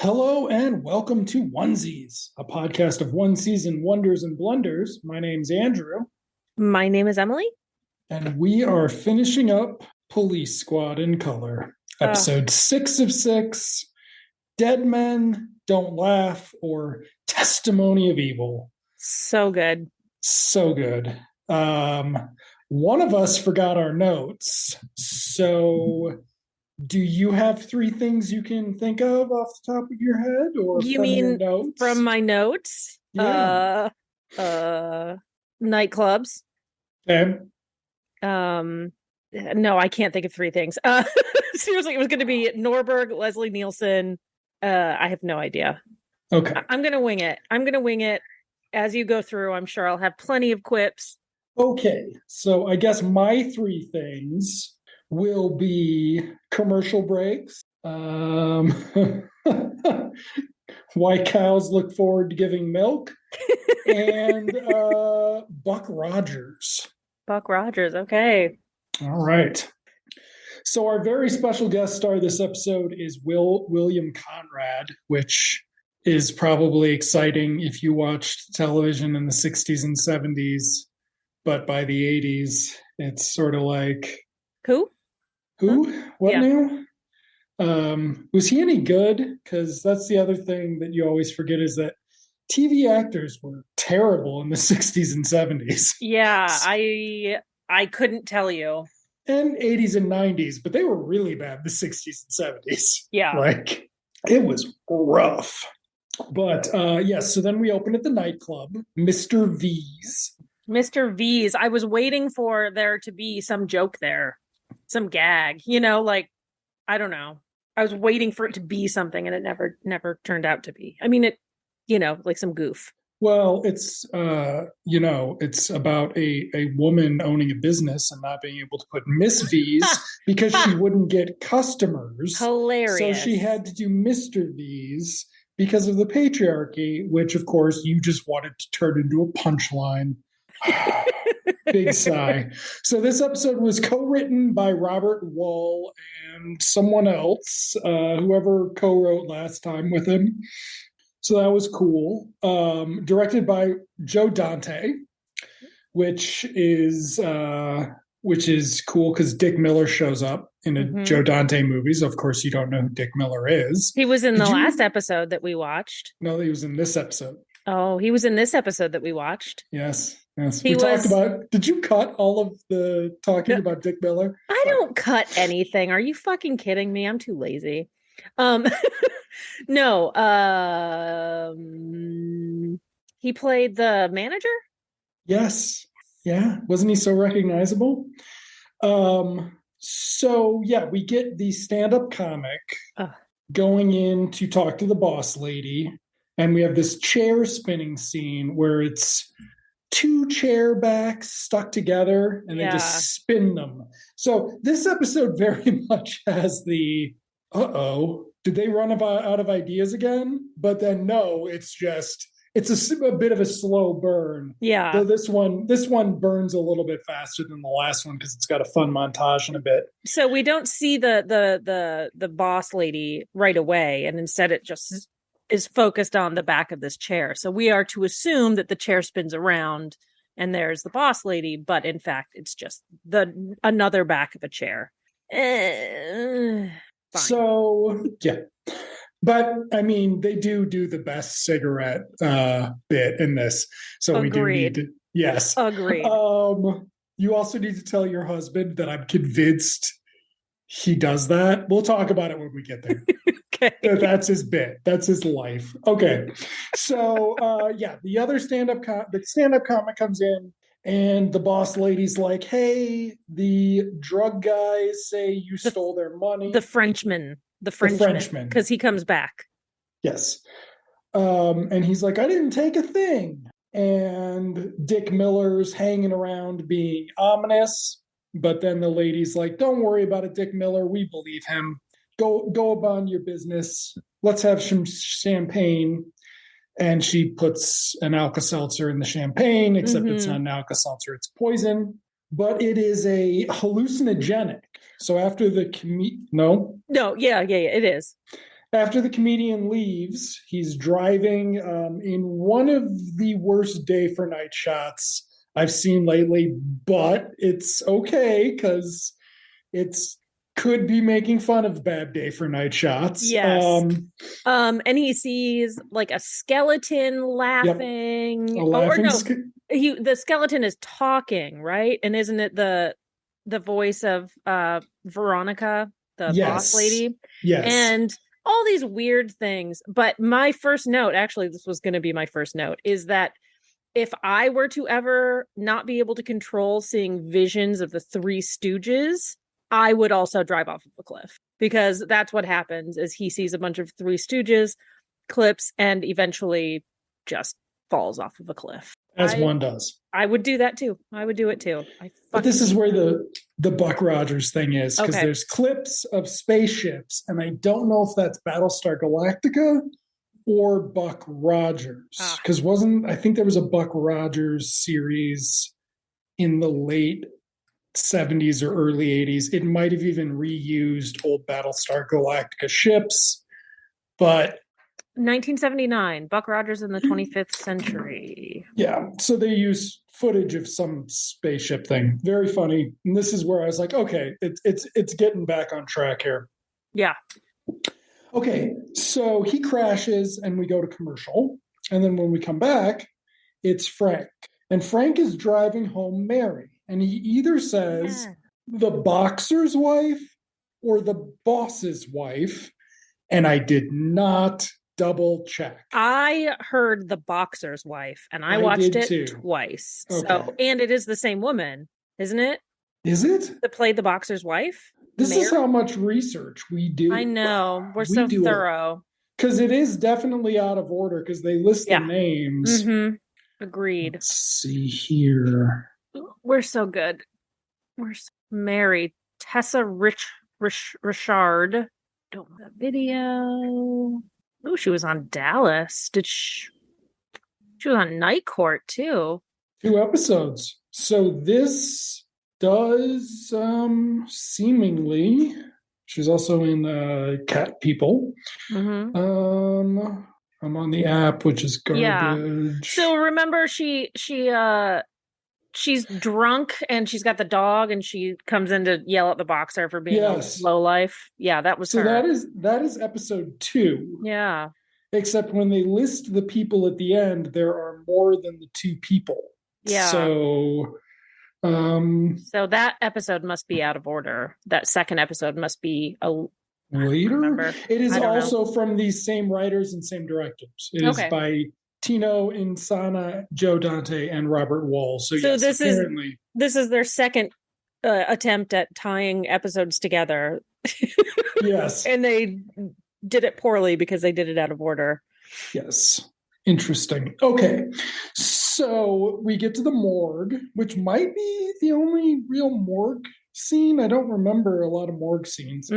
Hello and welcome to Onesies, a podcast of one season wonders and blunders. My name's Andrew, My name is Emily. and we are finishing up Police Squad in color. Episode 6 of 6, Dead Men Don't Laugh, or Testimony of Evil. So good. So good. One of us forgot our notes, so do you have three things you can think of off the top of your head, or You from your mean notes? from my notes? Yeah. Nightclubs. Okay. No, I can't think of three things. Seriously, it was going to be Norberg, Leslie Nielsen. I have no idea. Okay. I'm going to wing it. As you go through, I'm sure I'll have plenty of quips. Okay. So I guess my three things will be commercial breaks. Why cows look forward to giving milk, and Buck Rogers. Buck Rogers. Okay. All right. So our very special guest star this episode is William Conrad, which is probably exciting if you watched television in the 60s and 70s, but by the 80s, it's sort of like, Who? What Yeah. now? Was he any good? Because that's the other thing that you always forget is that TV actors were terrible in the 60s and 70s. Yeah, I couldn't tell you. And 80s and 90s, but they were really bad in the 60s and 70s. Yeah. Like, it was rough. But yes, so then we open at the nightclub, Mr. V's. Mr. V's. I was waiting for there to be some joke there, some gag, like, I don't know. I was waiting for it to be something and it never turned out to be. I mean, like some goof. Well, it's it's about a woman owning a business and not being able to put Miss V's because she wouldn't get customers. Hilarious. So she had to do Mr. V's because of the patriarchy, which of course you just wanted to turn into a punchline. Big sigh. So this episode was co-written by Robert Wall and someone else, whoever co-wrote last time with him. So that was cool. Directed by Joe Dante, which is cool because Dick Miller shows up in a Joe Dante movie. So of course you don't know who Dick Miller is. He was in the last episode that we watched. No, he was in this episode. Oh, he was in this episode that we watched. Yes. Talked about. Did you cut all of the talking about Dick Miller? I don't cut anything. Are you fucking kidding me? I'm too lazy. No. He played the manager? Yes. Yeah. Wasn't he so recognizable? So yeah, we get the stand-up comic going in to talk to the boss lady, and we have this chair spinning scene where it's two chair backs stuck together and they just spin them. So this episode very much has the did they run out of ideas again? But then no, it's a bit of a slow burn. Yeah. So this one burns a little bit faster than the last one because it's got a fun montage in a bit. So we don't see the boss lady right away, and instead it just is focused on the back of this chair. So we are to assume that the chair spins around and there's the boss lady, but in fact it's just another back of a chair. Fine. So yeah. But I mean, they do the best cigarette bit in this. So Agreed. We do need to, yes. Agreed. You also need to tell your husband that I'm convinced he does that. We'll talk about it when we get there. Okay. That's his bit. That's his life. Okay. So the other stand-up comic comes in, and the boss lady's like, hey, the drug guys say you stole their money. The Frenchman, because he comes back. Yes. And he's like, I didn't take a thing. And Dick Miller's hanging around being ominous, but then the lady's like, don't worry about it, Dick Miller, we believe him. Go about your business. Let's have some champagne. And she puts an Alka-Seltzer in the champagne, except it's not an Alka-Seltzer, it's poison. But it is a hallucinogenic. So after the it is. After the comedian leaves, he's driving in one of the worst day for night shots I've seen lately, but it's okay because it's could be making fun of bad day for night shots. Yes. And he sees like a skeleton laughing. Yep, a laughing the skeleton is talking, right? And isn't it the voice of Veronica, the boss lady? Yes. And all these weird things. But my first note, actually, this was going to be my first note, is that if I were to ever not be able to control seeing visions of the Three Stooges, I would also drive off of a cliff, because that's what happens is he sees a bunch of Three Stooges clips and eventually just falls off of a cliff. As one does. I would do that too. I would do it too. But this is where the Buck Rogers thing is, because there's clips of spaceships, and I don't know if that's Battlestar Galactica or Buck Rogers. Because I think there was a Buck Rogers series in the late 70s or early 80s. It might have even reused old Battlestar Galactica ships, but 1979, Buck Rogers in the 25th century. Yeah, so they use footage of some spaceship thing. Very funny. And this is where I was like, okay, it's getting back on track here. Yeah. Okay, so he crashes and we go to commercial. And then when we come back, it's Frank. And Frank is driving home Mary. And he either says the boxer's wife or the boss's wife. And I did not double check. I heard the boxer's wife, and I watched it twice. Okay. So, and it is the same woman, isn't it? Is it? That played the boxer's wife? This Mary? Is how much research we do. I know. We're so thorough. Because it is definitely out of order, because they list the names. Mm-hmm. Agreed. Let's see here. We're so good. Mary. Tessa Richard. Don't know the video. Oh, she was on Dallas. She was on Night Court too. 2 episodes. So this does seemingly. She's also in Cat People. Mm-hmm. I'm on the app, which is garbage. Yeah. So remember, she's drunk and she's got the dog, and she comes in to yell at the boxer for being a low life. Yeah, that was her. So that is episode 2. Yeah. Except when they list the people at the end, there are more than the 2 people. Yeah. So that episode must be out of order. That second episode must be later. It is also from these same writers and same directors. It is by Tino Insana, Joe Dante, and Robert Wall. So yes, this is their second attempt at tying episodes together. Yes. And they did it poorly because they did it out of order. Yes. Interesting. Okay. So we get to the morgue, which might be the only real morgue scene. I don't remember a lot of morgue scenes.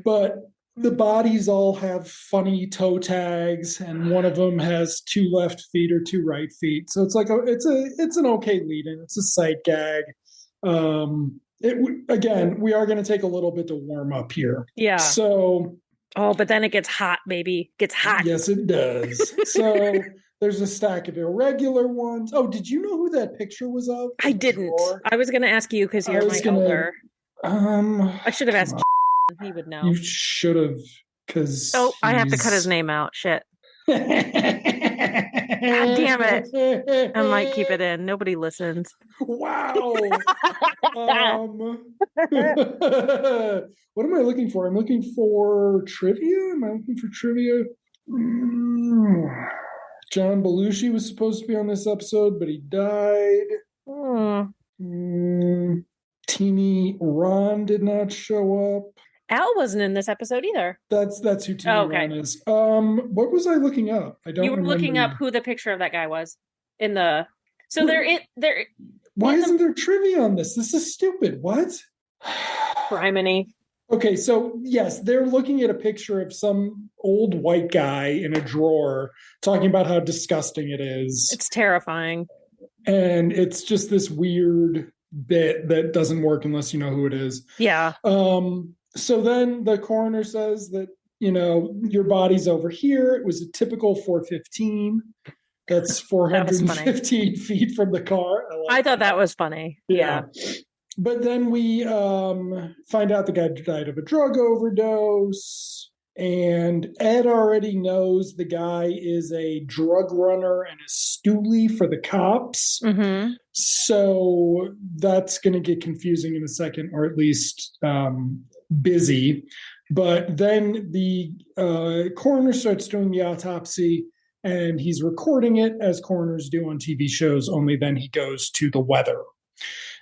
But the bodies all have funny toe tags, and one of them has 2 left feet or 2 right feet. So it's like it's an okay lead-in. It's a sight gag. Again, we are going to take a little bit to warm up here. Yeah. So. Oh, but then it gets hot, baby. It gets hot. Yes, it does. So there's a stack of irregular ones. Oh, did you know who that picture was of? I didn't. I was going to ask you because you're my elder. I should have asked. He would know. You should have, because I have to cut his name out. Shit. God damn it. I might keep it in. Nobody listens. Wow. What am I looking for? I'm looking for trivia. Am I looking for trivia? John Belushi was supposed to be on this episode, but he died. Teeny Ron did not show up. Al wasn't in this episode either. That's who Teeny Ron is. What was I looking up? I don't remember. You were looking up who the picture of that guy was in the. So they're. Why isn't there trivia on this? This is stupid. What? Criminy. Okay, so yes, they're looking at a picture of some old white guy in a drawer talking about how disgusting it is. It's terrifying. And it's just this weird bit that doesn't work unless you know who it is. Yeah. So then the coroner says that your body's over here. It was a typical 415. That's That was funny. 415 feet from the car. I thought that was funny. Yeah. But then we find out the guy died of a drug overdose. And Ed already knows the guy is a drug runner and a stoolie for the cops. Mm-hmm. So that's going to get confusing in a second, or at least busy. But then the coroner starts doing the autopsy, and he's recording it as coroners do on TV shows, only then he goes to the weather.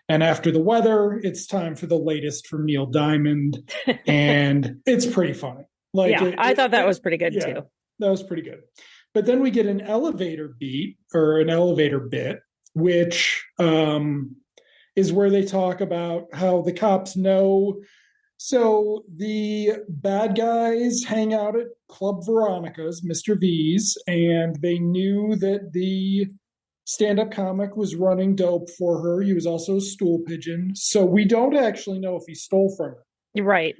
And after the weather, it's time for the latest from Neil Diamond, and it's pretty funny. I thought that was pretty good too. That was pretty good. But then we get an elevator beat, or an elevator bit, which is where they talk about how the cops know. So the bad guys hang out at Club Veronica's, Mr. V's, and they knew that the stand-up comic was running dope for her. He was also a stool pigeon. So we don't actually know if he stole from her. Right.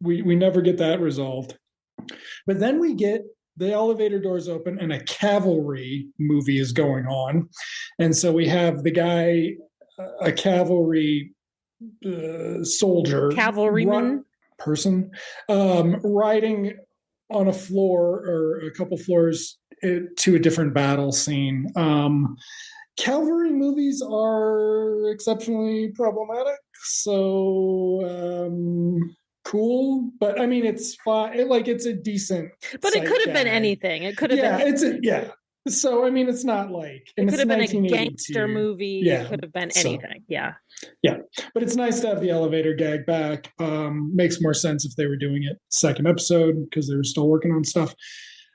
We never get that resolved. But then we get the elevator doors open and a cavalry movie is going on. And so we have the guy, a cavalry soldier. Cavalryman? Person. Riding on a floor or a couple floors to a different battle scene. Cavalry movies are exceptionally problematic. So cool, but I mean, it's fine. It's a decent. But it could have been anything. It could have been. So I mean, it's not like it could have been a gangster movie. Yeah, it could have been anything. Yeah. But it's nice to have the elevator gag back. Makes more sense if they were doing it second episode because they were still working on stuff.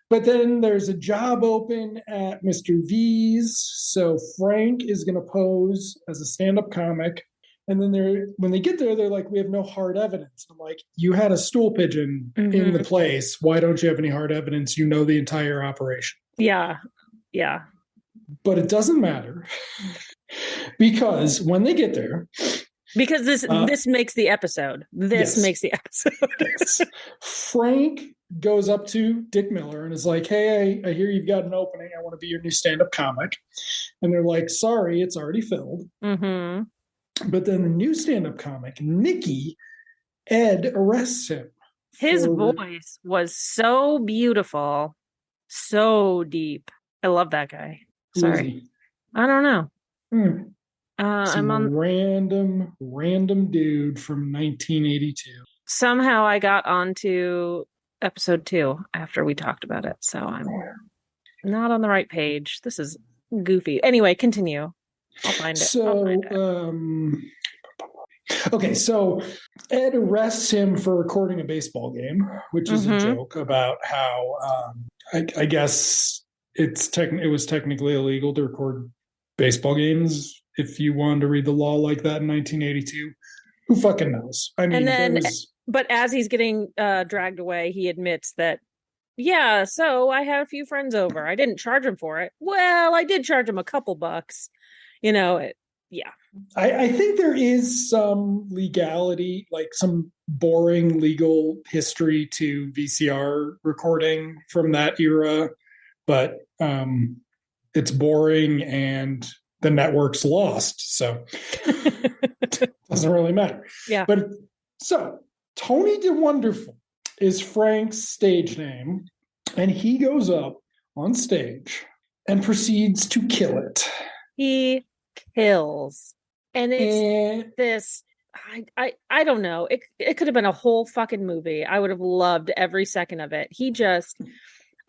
But then there's a job open at Mr. V's. So Frank is going to pose as a stand-up comic. And then when they get there, they're like, we have no hard evidence. I'm like, you had a stool pigeon in the place. Why don't you have any hard evidence? You know the entire operation. Yeah. But it doesn't matter because when they get there. Because this makes the episode. This makes the episode. Yes. Frank goes up to Dick Miller and is like, hey, I hear you've got an opening. I want to be your new stand-up comic. And they're like, sorry, it's already filled. Mm-hmm. But then the new stand-up comic, Nikki, Ed arrests him. His voice was so beautiful, so deep. I love that guy. Sorry. I don't know. I'm on random dude from 1982. Somehow I got onto episode 2 after we talked about it, so I'm not on the right page. This is goofy. Anyway, continue. I'll find it. Okay, so Ed arrests him for recording a baseball game, which is a joke about how I guess it was technically illegal to record baseball games if you wanted to read the law like that in 1982. Who fucking knows? I mean, but as he's getting dragged away, he admits that, yeah, so I had a few friends over. I didn't charge him for it. Well, I did charge him a couple bucks. I think there is some legality, like some boring legal history to VCR recording from that era, but it's boring and the network's lost, so it doesn't really matter. Yeah. But so Tony DeWonderful is Frank's stage name, and he goes up on stage and proceeds to kill it. He kills. And it's this, I don't know. It could have been a whole fucking movie. I would have loved every second of it.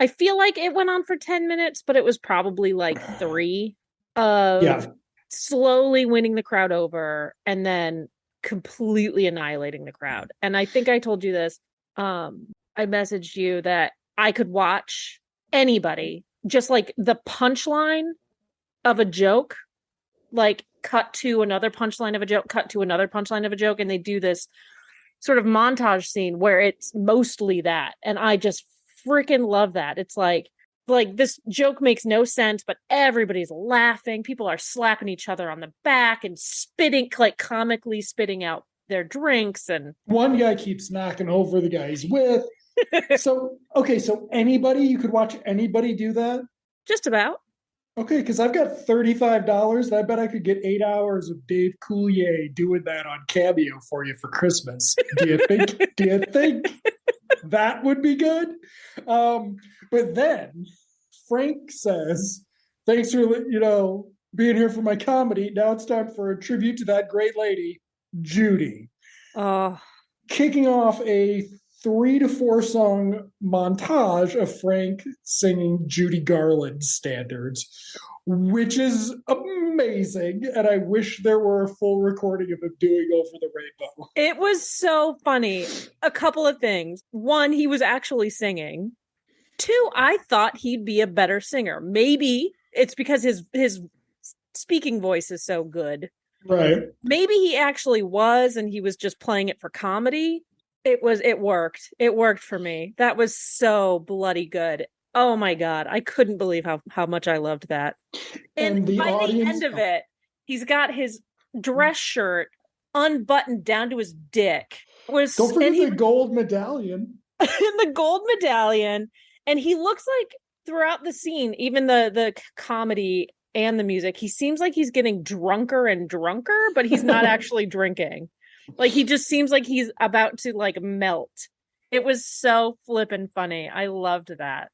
I feel like it went on for 10 minutes, but it was probably like 3 of slowly winning the crowd over and then completely annihilating the crowd. And I think I told you this. I messaged you that I could watch anybody, just like the punchline of a joke, like cut to another punchline of a joke, cut to another punchline of a joke. And they do this sort of montage scene where it's mostly that. And I just freaking love that. It's like this joke makes no sense, but everybody's laughing. People are slapping each other on the back and spitting, like comically spitting out their drinks. And one guy keeps knocking over the guy he's with. So, okay, so anybody, you could watch anybody do that? Just about. Okay, because I've got $35. I bet I could get 8 hours of Dave Coulier doing that on Cameo for you for Christmas. Do you think that would be good? But then Frank says, thanks for, being here for my comedy. Now it's time for a tribute to that great lady, Judy. Oh, Kicking off a 3 to 4 song montage of Frank singing Judy Garland standards, which is amazing. And I wish there were a full recording of him doing Over the Rainbow. it was so funny. A couple of things. One, he was actually singing. Two, I thought he'd be a better singer. Maybe it's because his speaking voice is so good. Right. Maybe he actually was, and he was just playing it for comedy. It worked. It worked for me. That was so bloody good. Oh my God. I couldn't believe how much I loved that. And the by audience, the end of it, he's got his dress shirt unbuttoned down to his dick. Don't forget the gold medallion. The gold medallion. And he looks like throughout the scene, even the comedy and the music, he seems like he's getting drunker and drunker, but he's not actually drinking. Like, he just seems like he's about to like melt. It was so flippin' funny. I loved that.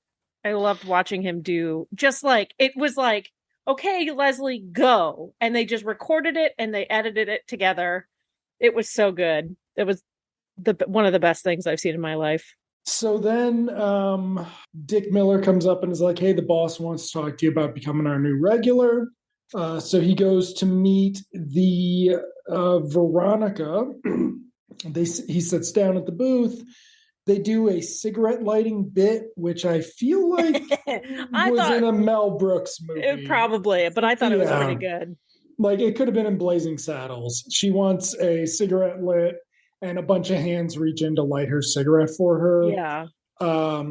I loved watching him do just like, it was like, okay, Leslie, go. And they just recorded it and they edited it together. It was so good. It was one of the best things I've seen in my life. So then Dick Miller comes up and is like, hey, the boss wants to talk to you about becoming our new regular. So he goes to meet the Veronica. He sits down at the booth. They do a cigarette lighting bit, which I feel like was in a Mel Brooks movie. Probably, but I thought it was pretty good. Like, it could have been in Blazing Saddles. She wants a cigarette lit, and a bunch of hands reach in to light her cigarette for her. Yeah. I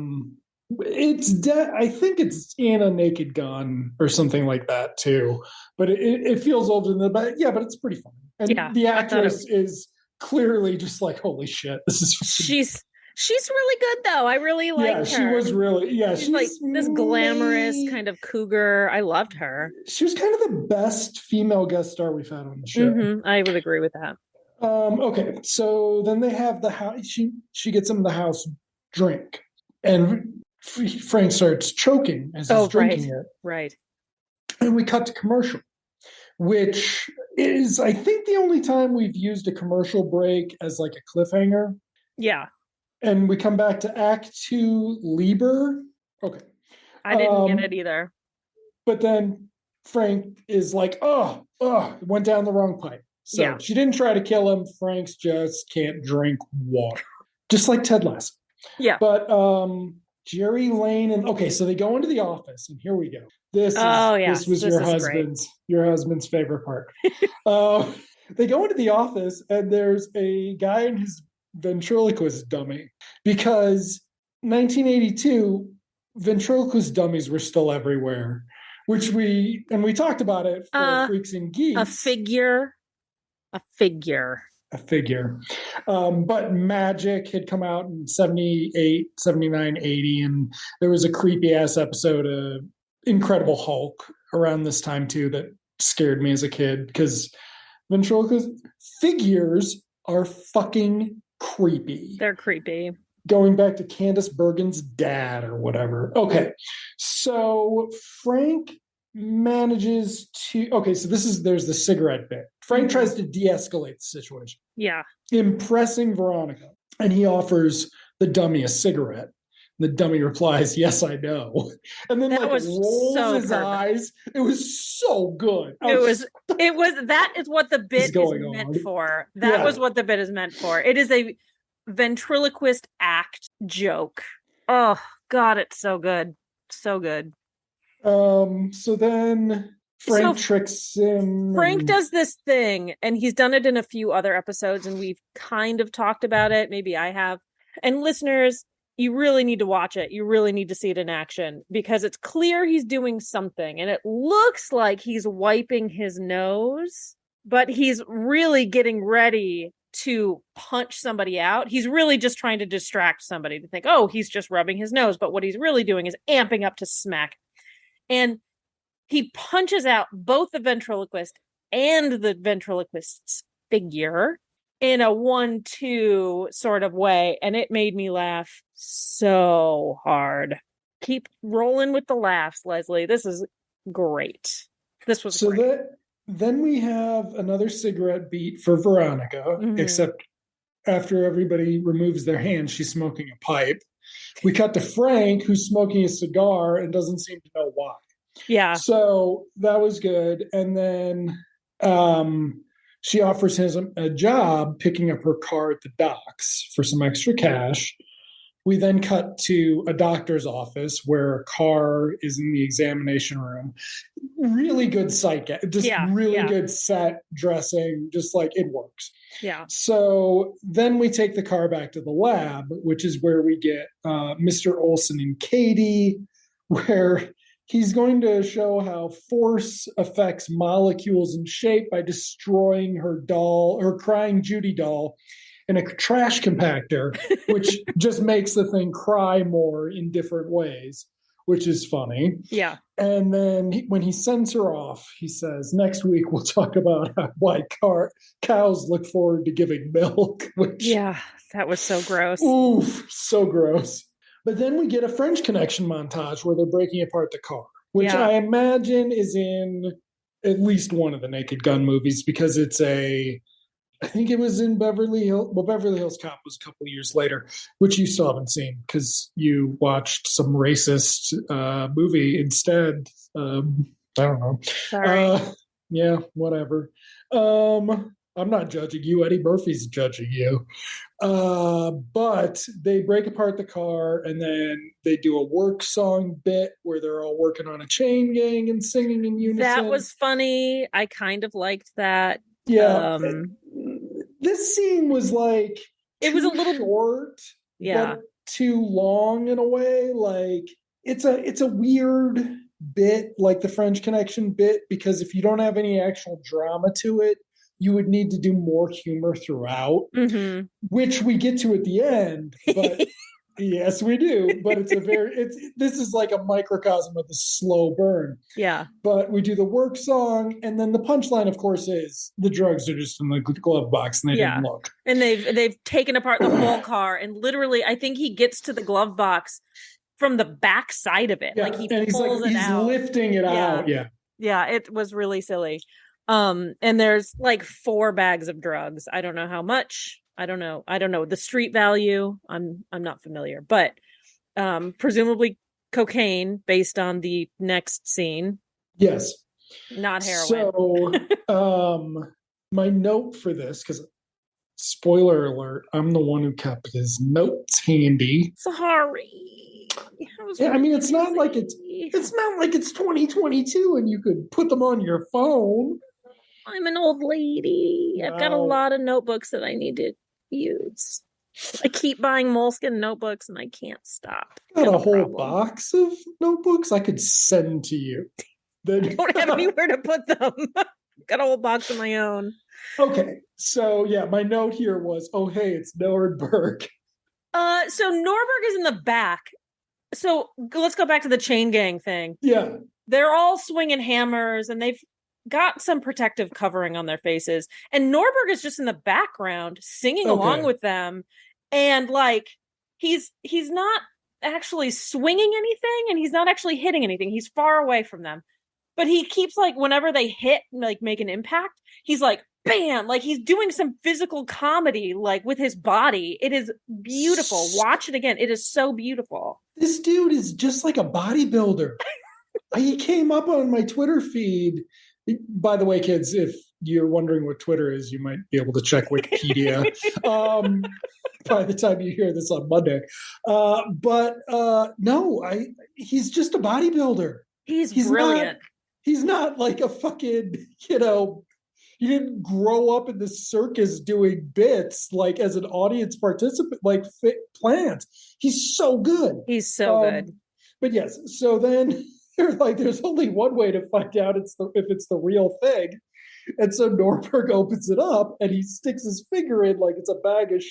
think it's in A Naked Gun or something like that too. But it feels older than that. But yeah, but it's pretty fun. And the actress is clearly just like, holy shit, this is. She's really good though. I really liked her. She was really. Yeah, she's like this glamorous kind of cougar. I loved her. She was kind of the best female guest star we've had on the show. Mm-hmm. I would agree with that. Okay, so then they have the house. She gets him the house drink, and Frank starts choking as he's drinking it. Right. And we cut to commercial, which is, I think, the only time we've used a commercial break as like a cliffhanger. Yeah. And we come back to Act 2, Lieber. Okay. I didn't get it either. But then Frank is like, oh, went down the wrong pipe. So she didn't try to kill him. Frank's just can't drink water. Just like Ted Lasso. Yeah. But Jerry Lane and so they go into the office, and here we go. This was your husband's favorite part. They go into the office, and there's a guy in his ventriloquist dummy, because 1982 ventriloquist dummies were still everywhere, which we talked about it for Freaks and Geeks. A figure. But Magic had come out in 78, 79, 80, and there was a creepy ass episode of Incredible Hulk around this time too that scared me as a kid, because ventriloquist figures are fucking creepy. They're creepy. Going back to Candace Bergen's dad or whatever. Okay. So Frank manages to so there's the cigarette bit. Frank tries to de-escalate the situation. Yeah. Impressing Veronica. And he offers the dummy a cigarette. The dummy replies, yes, I know. And then rolls his eyes. It was so good. That is what the bit is meant for. That was what the bit is meant for. It is a ventriloquist act joke. Oh God, it's so good. So good. So then Frank tricks him. Frank does this thing, and he's done it in a few other episodes, and we've kind of talked about it. Maybe I have. And listeners, you really need to watch it. You really need to see it in action, because it's clear he's doing something, and it looks like he's wiping his nose, but he's really getting ready to punch somebody out. He's really just trying to distract somebody to think, oh, he's just rubbing his nose. But what he's really doing is amping up to smack. And he punches out both the ventriloquist and the ventriloquist's figure in a 1-2 sort of way. And it made me laugh so hard. Keep rolling with the laughs, Leslie. This is great. This was great. Then we have another cigarette beat for Veronica, except after everybody removes their hands, she's smoking a pipe. We cut to Frank, who's smoking a cigar and doesn't seem to know why. Yeah. So that was good. And then she offers him a job picking up her car at the docks for some extra cash. We then cut to a doctor's office where a car is in the examination room. Really good sight, just really good set dressing, just like it works. Yeah. So then we take the car back to the lab, which is where we get Mr. Olsen and Katie, where he's going to show how force affects molecules and shape by destroying her crying Judy doll in a trash compactor, which just makes the thing cry more in different ways, which is funny. Yeah. And then when he sends her off, he says, next week we'll talk about why cows look forward to giving milk. Which, yeah, that was so gross. Oof, so gross. But then we get a French Connection montage where they're breaking apart the car, which I imagine is in at least one of the Naked Gun movies, because I think it was in Beverly Hills. Well, Beverly Hills Cop was a couple of years later, which you still haven't seen because you watched some racist movie instead. I don't know. Sorry. Yeah, whatever. I'm not judging you. Eddie Murphy's judging you. But they break apart the car, and then they do a work song bit where they're all working on a chain gang and singing in unison. That was funny. I kind of liked that. Yeah. This scene was like it was a little short, but too long in a way. Like it's a weird bit, like the French Connection bit, because if you don't have any actual drama to it, you would need to do more humor throughout, which we get to at the end. But yes, we do. But this is like a microcosm of the slow burn. Yeah. But we do the work song, and then the punchline, of course, is the drugs are just in the glove box and they didn't look. And they've taken apart the whole car, and literally, I think he gets to the glove box from the back side of it. Yeah. Like he's lifting it out. Yeah. Yeah, it was really silly. And there's like 4 bags of drugs. I don't know how much. I don't know the street value. I'm not familiar, but presumably cocaine based on the next scene. Yes. Not heroin. So my note for this, because spoiler alert, I'm the one who kept his notes handy. Sorry. Yeah, I mean, it's not like it's 2022 and you could put them on your phone. I'm an old lady. I've got a lot of notebooks that I need to use. I keep buying moleskin notebooks and I can't stop. Got a whole box of notebooks I could send to you. I don't have anywhere to put them. Got a whole box of my own. Okay, so yeah, my note here was, oh hey, it's Nordberg. So Nordberg is in the back. So let's go back to the chain gang thing. Yeah, they're all swinging hammers and they've got some protective covering on their faces, and Nordberg is just in the background singing along with them, and like he's not actually swinging anything and he's not actually hitting anything. He's far away from them, but he keeps, like, whenever they hit, like, make an impact, he's like bam, like he's doing some physical comedy, like with his body. It is beautiful. Watch it again. It is so beautiful. This dude is just like a bodybuilder. He came up on my Twitter feed. By the way, kids, if you're wondering what Twitter is, you might be able to check Wikipedia by the time you hear this on Monday. He's just a bodybuilder. He's brilliant. He's not like a fucking, he didn't grow up in the circus doing bits like as an audience participant, like Plant. He's so good. He's so good. But yes, so then they're like, there's only one way to find out if it's the real thing. And so Norberg opens it up and he sticks his finger in like it's a bag of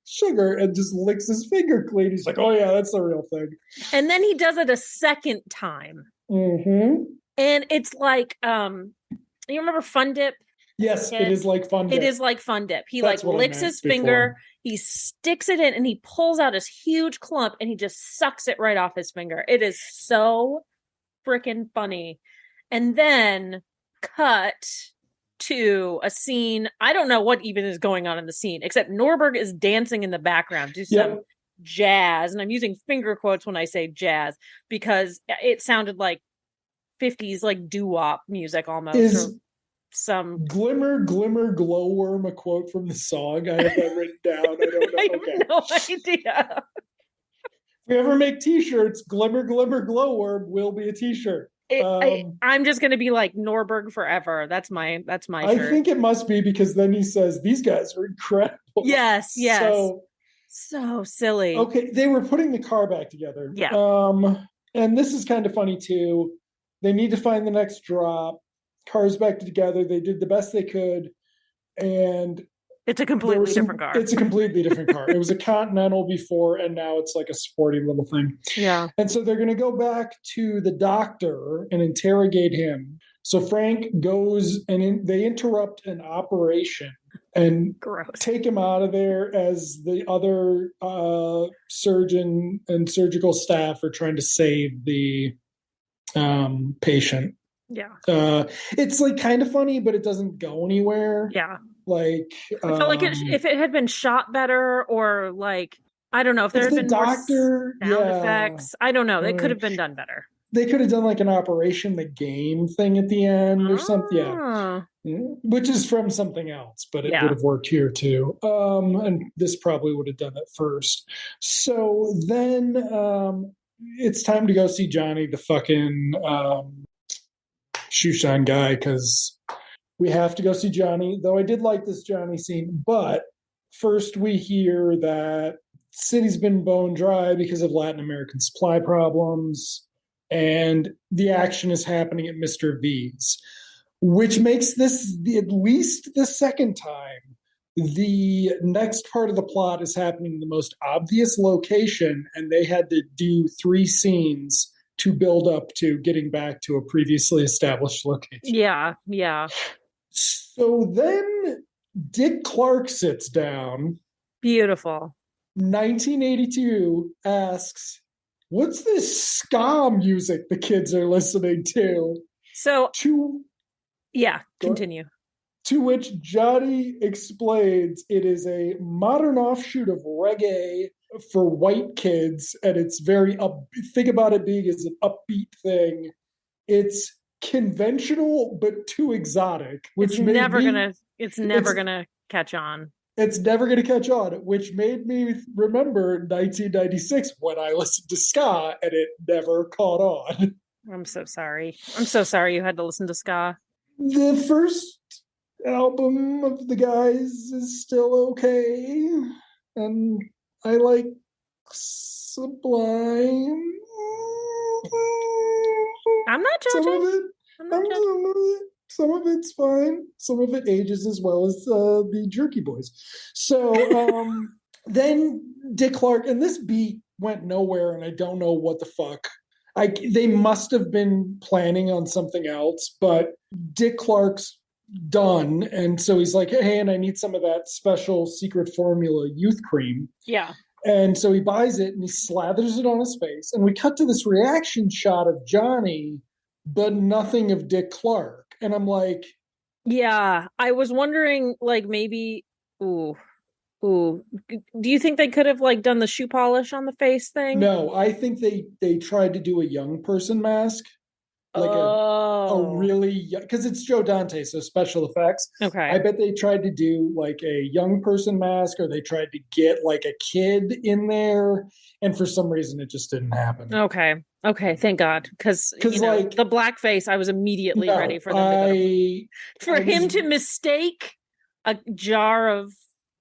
sugar and just licks his finger clean. He's like, oh yeah, that's the real thing. And then he does it a second time. Mm-hmm. And it's like, you remember Fun Dip? Yes, it is like Fun Dip. It is like Fun Dip. He That's like licks his finger, he sticks it in, and he pulls out his huge clump and he just sucks it right off his finger. It is so freaking funny. And then cut to a scene. I don't know what even is going on in the scene, except Norberg is dancing in the background to some jazz. And I'm using finger quotes when I say jazz because it sounded like 50s like doo-wop music almost. Or some Glimmer, Glimmer, Glowworm, a quote from the song. I have that written down. I don't know. I have no idea. If we ever make t-shirts, Glimmer, Glimmer, Glowworm will be a t-shirt. I'm just going to be like Norberg forever. That's my shirt. I think it must be because then he says these guys are incredible. Yes. So silly. Okay, they were putting the car back together. Yeah. And this is kind of funny too. They need to find the next drop. Cars back together. They did the best they could, and it's a completely different car. It's a completely different car. It was a Continental before, and now it's like a sporty little thing. Yeah. And so they're going to go back to the doctor and interrogate him. So Frank goes and they interrupt an operation and take him out of there as the other surgeon and surgical staff are trying to save the patient. Yeah. It's like kind of funny, but it doesn't go anywhere. Yeah. Like I felt like if it had been shot better, or like I don't know, if there had been doctor, more sound effects. I don't know. They could have been done better. They could have done like an Operation the Game thing at the end or something. Yeah. Which is from something else, but it would have worked here too. And this probably would have done it first. So then it's time to go see Johnny, the fucking shoe shine guy, because we have to go see Johnny, though I did like this Johnny scene. But first we hear that city's been bone dry because of Latin American supply problems, and the action is happening at Mr. V's, which makes this at least the second time the next part of the plot is happening in the most obvious location, and they had to do 3 scenes to build up to getting back to a previously established location. Yeah. So then Dick Clark sits down. Beautiful. 1982 asks, what's this ska music the kids are listening to? So, continue. To which Johnny explains it is a modern offshoot of reggae for white kids, and it's very think about it being as an upbeat thing. It's conventional but too exotic, which it's never gonna catch on. It's never gonna catch on, which made me remember 1996 when I listened to ska and it never caught on. I'm so sorry you had to listen to ska. The first album of the guys is still okay, and I like Sublime. I'm not judging. Some of it's fine. Some of it ages as well as the Jerky Boys. So then Dick Clark, and this beat went nowhere, and I don't know what the fuck. They must have been planning on something else, but Dick Clark's done, and so he's like, hey, and I need some of that special secret formula youth cream. Yeah. And so he buys it and he slathers it on his face, and we cut to this reaction shot of Johnny, but nothing of Dick Clark. And I'm like, yeah, I was wondering, like, maybe do you think they could have like done the shoe polish on the face thing? No, I think they tried to do a young person mask. Like a really, because it's Joe Dante, so special effects. Okay. I bet they tried to do like a young person mask, or they tried to get like a kid in there, and for some reason it just didn't happen. Okay, thank God, because like the blackface, I was immediately ready for them for him to mistake a jar of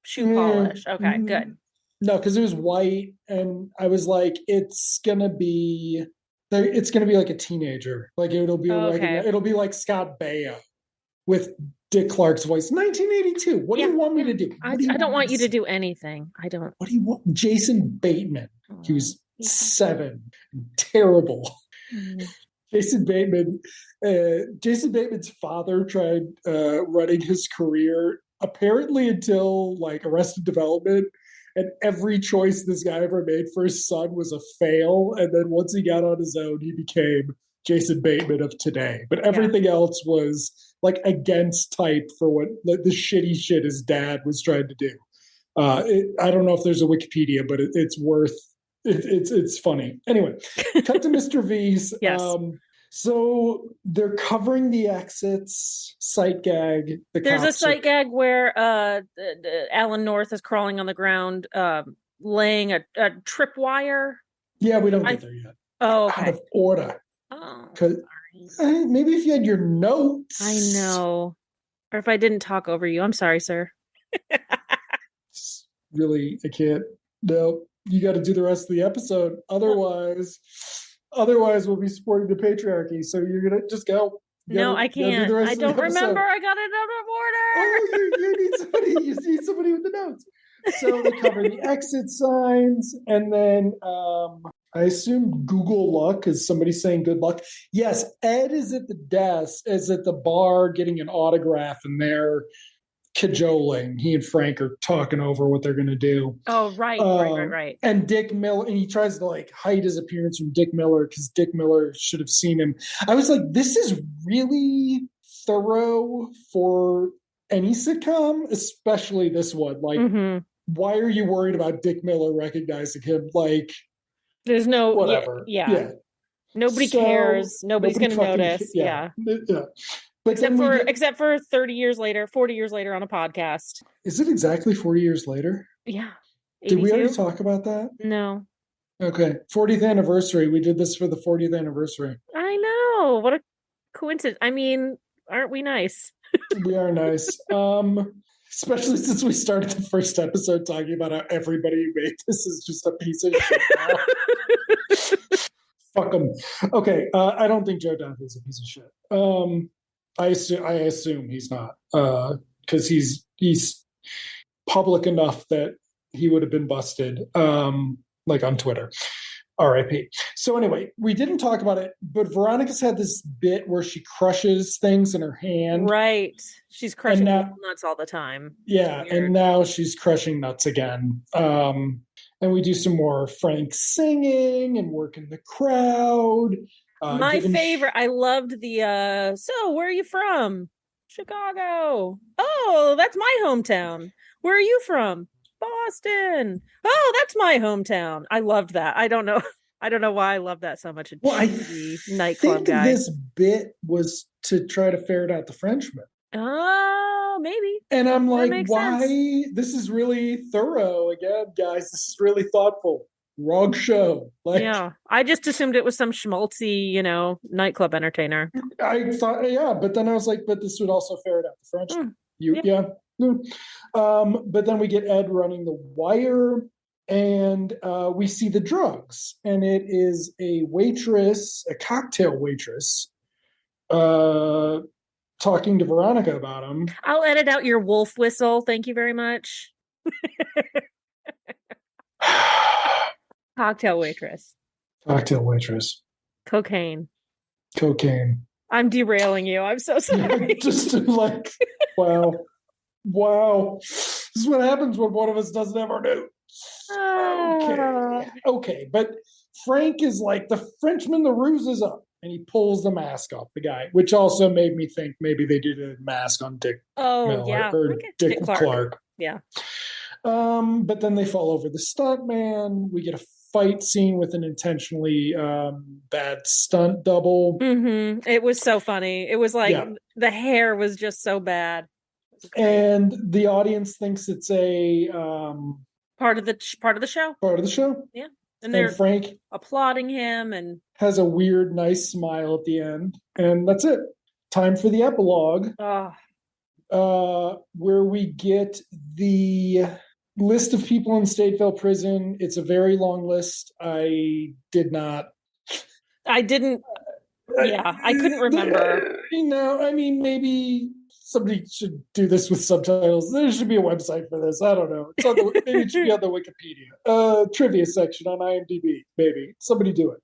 shoe polish. Okay, good. No, because it was white, and I was like, it's gonna be like a teenager. Like it'll be like Scott Baio. with Dick Clark's voice. 1982. What do you want me to do? I don't want you to do anything. I don't. What do you want? Jason Bateman. He was Yeah. 7. Terrible. Mm. Jason Bateman's father tried running his career apparently until like Arrested Development, and every choice this guy ever made for his son was a fail. And then once he got on his own, he became Jason Bateman of today. But everything else was like against type for what the shitty shit his dad was trying to do. I don't know if there's a Wikipedia, but it's worth. It's funny. Anyway, cut to Mr. V's. Yes. So they're covering the exits, sight gag. There's a sight gag where Alan North is crawling on the ground, laying a tripwire. Yeah, we don't get there yet. Oh, okay. Out of order. Oh, sorry. Maybe if you had your notes. I know. Or if I didn't talk over you. I'm sorry, sir. Really, I can't. No, you got to do the rest of the episode. Otherwise we'll be supporting the patriarchy. So you're gonna just go. No, I can't. I don't remember. I got it out of order. Oh, you need somebody. You need somebody with the notes. So they cover the exit signs, and then I assume Google luck is somebody saying good luck. Yes, Ed is at the bar getting an autograph, and they're cajoling. He and Frank are talking over what they're going to do. Oh, right. And Dick Miller, and he tries to like hide his appearance from Dick Miller because Dick Miller should have seen him. I was like, this is really thorough for any sitcom, especially this one. Like, why are you worried about Dick Miller recognizing him? Like, there's no whatever. Yeah. Nobody cares. Nobody's going to notice. Yeah. But except for 30 years later, 40 years later on a podcast. Is it exactly 40 years later? Yeah. 82? Did we already talk about that? No. Okay. 40th anniversary. We did this for the 40th anniversary. I know. What a coincidence. I mean, aren't we nice? We are nice. Especially since we started the first episode talking about how everybody who made this is just a piece of shit now. Fuck them. Okay. I don't think Joe Dante is a piece of shit. I assume he's not, because he's public enough that he would have been busted, like on Twitter. R.I.P. So anyway, we didn't talk about it, but Veronica's had this bit where she crushes things in her hand. Right. She's crushing nuts all the time. Yeah, and now she's crushing nuts again. And we do some more Frank singing and working the crowd. My favorite. I loved the so where are you from? Chicago. Oh, that's my hometown. Where are you from? Boston. Oh, that's my hometown. I loved that. I don't know why I love that so much. I nightclub think guy. This bit was to try to ferret out the Frenchman. Oh, maybe. And I'm like, why? Sense. This is really thorough. Again, guys, this is really thoughtful. Wrong show. Like, yeah, I just assumed it was some schmaltzy, nightclub entertainer. I thought, yeah, but then I was like, but this would also ferret out the Frenchman. But then we get Ed running the wire, and we see the drugs, and it is a cocktail waitress, talking to Veronica about him. I'll edit out your wolf whistle. Thank you very much. Cocktail waitress. Cocaine. I'm derailing you. I'm so sorry. Just like, wow. This is what happens when one of us doesn't have our notes. Okay. But Frank is like, the Frenchman, the ruse is up. And he pulls the mask off the guy, which also made me think maybe they did a mask on Dick Miller, or Dick Clark. Yeah. But then they fall over the stunt man. We get a fight scene with an intentionally bad stunt double. Mm-hmm. It was so funny. It was like the hair was just so bad. And the audience thinks it's a part of the show. Part of the show. Yeah. And Frank applauding him and has a weird, nice smile at the end. And that's it. Time for the epilogue. Where we get the list of people in Stateville prison. It's a very long list. I couldn't remember. Maybe somebody should do this with subtitles. There should be a website for this. I don't know. Maybe it should be on the Wikipedia trivia section on IMDb. Maybe somebody do it.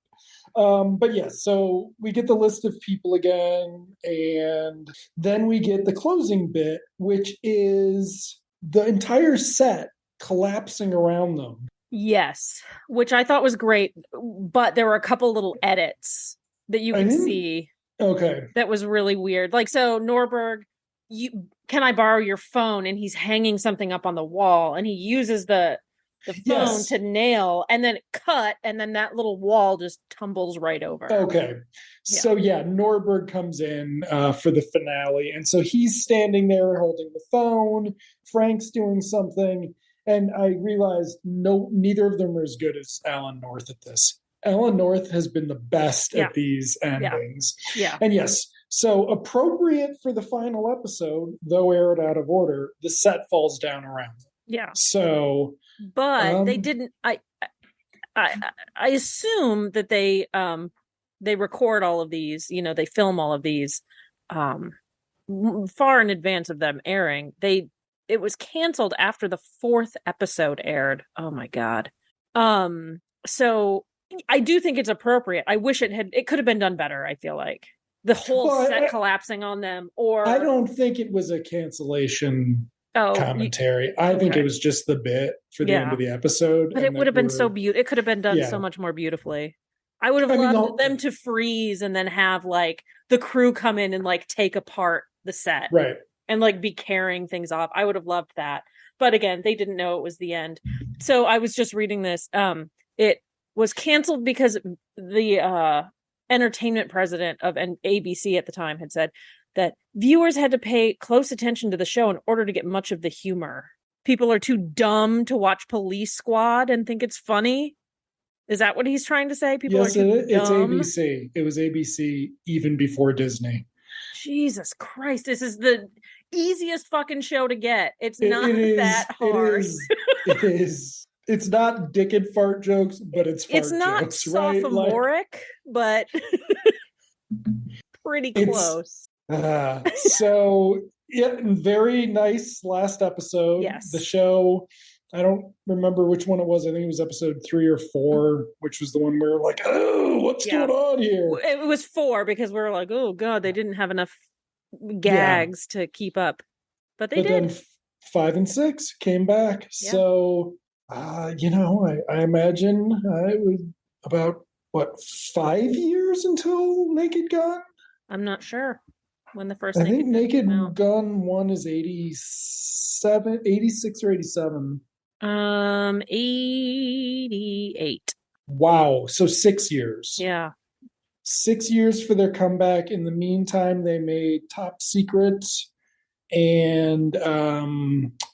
But yes, so we get the list of people again, and then we get the closing bit, which is the entire set collapsing around them. Yes, which I thought was great, but there were a couple little edits that you can see. Okay. That was really weird. Like, so Norberg, can I borrow your phone? And he's hanging something up on the wall, and he uses the phone to nail, and then cut, and then that little wall just tumbles right over. Okay. So Norberg comes in for the finale, and so he's standing there holding the phone. Frank's doing something, and I realized neither of them are as good as Alan North at this. Alan North has been the best at these endings. Yeah. And yes, so appropriate for the final episode, though aired out of order, the set falls down around them. Yeah. So, but they didn't. I assume that they record all of these. They film all of these far in advance of them airing. It was canceled after the 4th episode aired. Oh my god. So I do think it's appropriate. I wish it could have been done better. I feel like the whole set collapsing on them, or I don't think it was a cancellation commentary. I think it was just the bit for the end of the episode. But it would have been so beautiful. It could have been done so much more beautifully. I would have loved them to freeze and then have like the crew come in and like take apart the set, right, and like be carrying things off. I would have loved that. But again, they didn't know it was the end. So I was just reading this. It was canceled because the entertainment president of ABC at the time had said that viewers had to pay close attention to the show in order to get much of the humor. People are too dumb to watch Police Squad and think it's funny. Is that what he's trying to say? People are too dumb? It's ABC. It was ABC even before Disney. Jesus Christ, this is the easiest fucking show to get. It's not that hard. It is. It's not dick and fart jokes, but it's fart jokes. It's not sophomoric, but pretty close. So, very nice last episode. Yes. The show, I don't remember which one it was. I think it was episode 3 or 4, which was the one where we were like, oh, what's going on here? It was 4 because we were like, oh, God, they didn't have enough gags to keep up. But did. Then 5 and 6 came back. Yeah. So... I imagine it was about 5 years until Naked Gun? I'm not sure when the first. I think Naked Gun 1 is 86 or 87. 88. Wow, so 6 years. Yeah. 6 years for their comeback. In the meantime, they made Top Secret and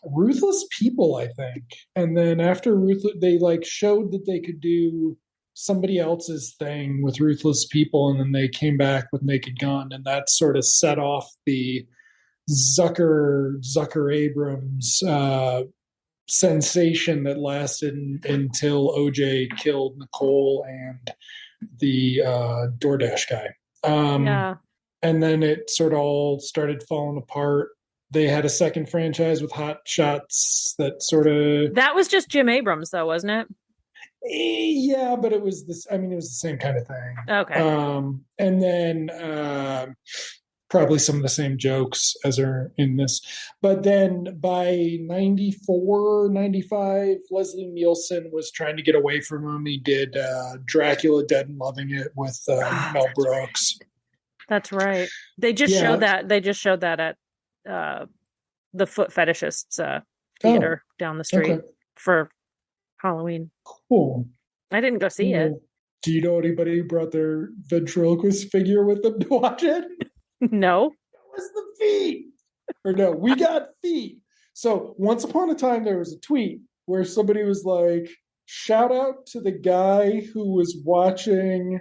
Ruthless People, I think. And then after Ruthless, they showed that they could do somebody else's thing with Ruthless People, and then they came back with Naked Gun, and that sort of set off the Zucker Abrams sensation that lasted until OJ killed Nicole and the DoorDash guy. And then it sort of all started falling apart. They had a second franchise with Hot Shots that sort of... That was just Jim Abrams, though, wasn't it? Yeah, but it was this. I mean, it was the same kind of thing. Okay. And then probably some of the same jokes as are in this. But then by 94, 95, Leslie Nielsen was trying to get away from him. He did Dracula Dead and Loving It with Mel Brooks. Right. That's right. They just showed that. They just showed that at the Foot Fetishists theater down the street for Halloween. Cool. I didn't go see it. Do you know anybody who brought their ventriloquist figure with them to watch it? No. That was the feet. Or no, we got feet. So once upon a time, there was a tweet where somebody was like, shout out to the guy who was watching,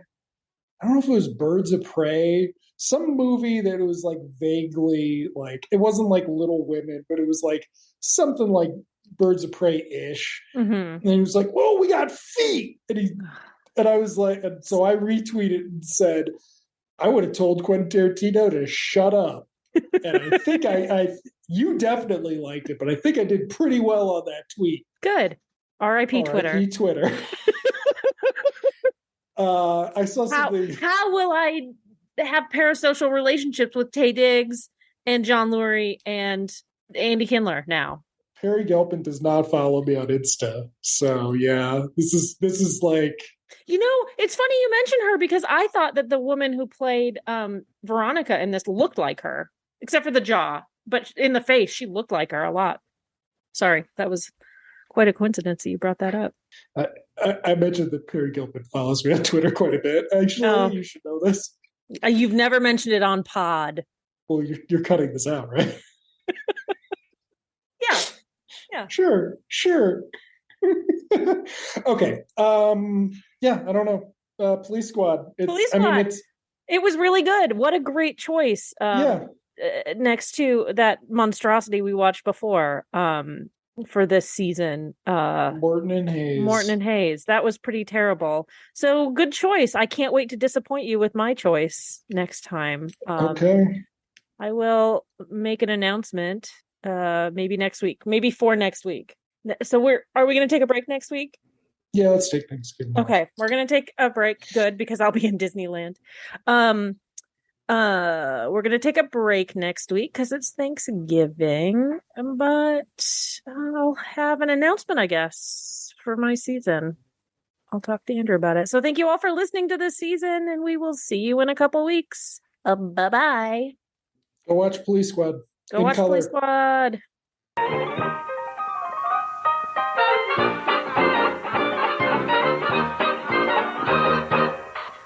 I don't know if it was Birds of Prey, some movie that it was like vaguely like, it wasn't like Little Women, but it was like something like Birds of Prey-ish. Mm-hmm. And he was like, whoa, we got feet. And I was like, and so I retweeted and said, I would have told Quentin Tarantino to shut up. And I think you definitely liked it, but I think I did pretty well on that tweet. Good. R.I.P. Twitter. R.I.P. Twitter. I saw something. How will I have parasocial relationships with Taye Diggs and John Lurie and Andy Kindler now? Perry Gilpin does not follow me on Insta, so yeah, this is like. It's funny you mention her because I thought that the woman who played Veronica in this looked like her, except for the jaw, but in the face she looked like her a lot. Sorry, that was quite a coincidence that you brought that up. I mentioned that Perry Gilpin follows me on Twitter quite a bit. Actually, you should know this. You've never mentioned it on pod. Well, you're cutting this out, right? Yeah. Sure. Okay. Yeah, I don't know. Police Squad. Police Squad. It was really good. What a great choice. Next to that monstrosity we watched before. For this season, Morton and Hayes. That was pretty terrible. So good choice. I can't wait to disappoint you with my choice next time. Okay. I will make an announcement. Maybe next week. Maybe for next week. So are we going to take a break next week? Yeah, let's take Thanksgiving. Okay, we're going to take a break. Good, because I'll be in Disneyland. We're gonna take a break next week because it's Thanksgiving, but I'll have an announcement, I guess, for my season. I'll talk to Andrew about it. So thank you all for listening to this season, and we will see you in a couple weeks. Bye-bye. Go watch Police Squad. Go watch Police Squad.